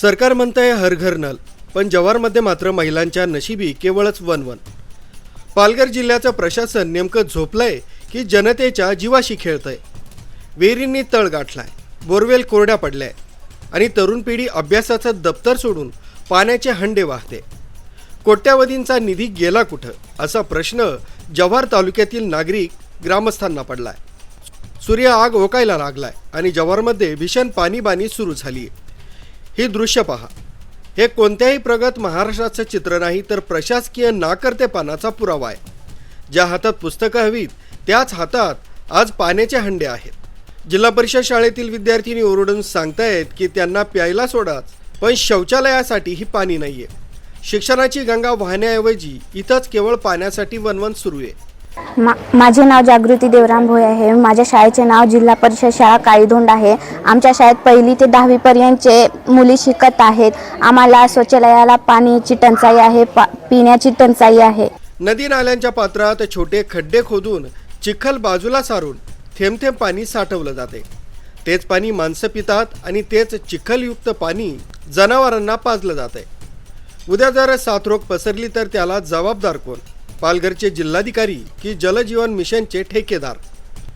सरकार म्हणतंय हर घर नल, पण जव्हारमध्ये मात्र महिलांच्या नशिबी केवळच वनवन. पालघर जिल्ह्याचं प्रशासन नेमकं झोपलंय की जनतेच्या जीवाशी खेळतंय. विहिरींनी तळ गाठलाय, बोरवेल कोरड्या पडल्याय आणि तरुण पिढी अभ्यासाचं दप्तर सोडून पाण्याचे हंडे वाहते. कोट्यावधींचा निधी गेला कुठं असा प्रश्न जव्हार तालुक्यातील नागरिक ग्रामस्थांना पडलाय. सूर्य आग ओकायला लागलाय आणि जव्हारमध्ये भीषण पाणीबाणी सुरू झाली आहे. ही दृश्य पहा. हे कोणत्याही प्रगत महाराष्ट्राचं चित्र नाही, तर प्रशासकीय नाकर्तेपणाचा पुरावा आहे. ज्या हातात पुस्तकं हवीत त्याच हातात आज पाण्याचे हंडे आहेत. जिल्हा परिषद शाळेतील विद्यार्थिनी ओरडून सांगतायत की त्यांना प्यायला सोडाच, पण शौचालयासाठी ही पाणी नाहीये. शिक्षणाची गंगा वाहण्याऐवजी इथंच केवळ पाण्यासाठी वनवन सुरू आहे. माझे नाव जागृती देवराम भोये आहे. माझ्या शाळेचे नाव जिल्हा परिषद शाळा काळीधोंड आहे. आमच्या शाळेत 1ली ते 10वी पर्यंतचे मुली शिकत आहेत. आम्हाला शौचालयाला पाण्याची टंचाई आहे, पिण्याची टंचाई आहे. नदी नाल्यांच्या पात्रात छोटे खड्डे खोदून चिखल बाजूला सारून थेंब थेंब पाणी साठवलं जाते. तेच पाणी माणसं पितात आणि तेच चिखलयुक्त पाणी जनावरांना पाजलं जाते. उद्या जर साथरोग पसरली तर त्याला जबाबदार कोण? पालघरचे जिल्हाधिकारी की जलजीवन मिशनचे ठेकेदार?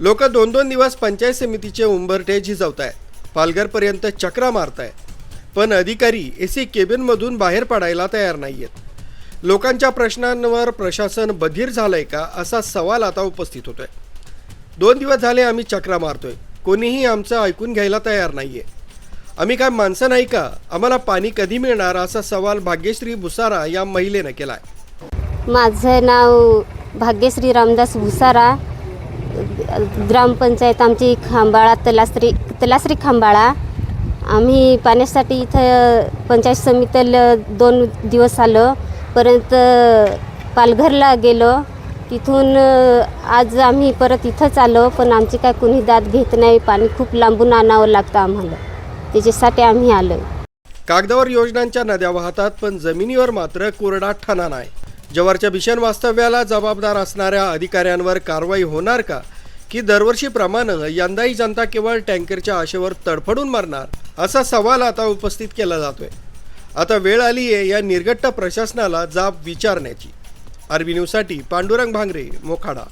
लोक 2-2 दिवस पंचायत समितीचे उंबरठे झिजवतायत, पालघरपर्यंत चक्रा मारतायत, पण अधिकारी एसी केबिनमधून बाहेर पडायला तयार नाहीयेत. लोकांच्या प्रश्नांवर प्रशासन बधीर झालंय का असा सवाल आता उपस्थित होतोय. 2 दिवस झाले आम्ही चक्रा मारतोय, कोणीही आमचं ऐकून घ्यायला तयार नाहीये. आम्ही काय माणसं नाही का? आम्हाला पाणी कधी मिळणार असा सवाल भाग्यश्री भुसारा या महिलेनं केलाय. माझं नाव भाग्यश्री रामदास भुसारा. ग्रामपंचायत आमची खांबाळा, तलासरी खांबाळा. आम्ही पाण्यासाठी इथं पंचायत समितीला 2 दिवस आलो, परंतु पालघरला गेलो. तिथून आज आम्ही परत इथंच आलो, पण आमची काय कोणी दाद घेत नाही. पाणी खूप लांबून आणावं लागतं आम्हाला, त्याच्यासाठी आम्ही आलो. कागदावर योजनांच्या नद्या वाहतात, पण जमिनीवर मात्र कोरडा ठणा नाही. जव्हारच्या भीषण वास्तव्याला जबाबदार असणाऱ्या अधिकाऱ्यांवर कारवाई होणार का, की दरवर्षीप्रमाणे यंदाही जनता केवळ टँकरच्या आशेवर तडफडून मरणार असा सवाल आता उपस्थित केला जातोय. आता वेळ आली आहे या निर्गट्ट प्रशासनाला जाब विचारण्याची. आरबी न्यूजसाठी पांडुरंग भांगरे, मोखाडा.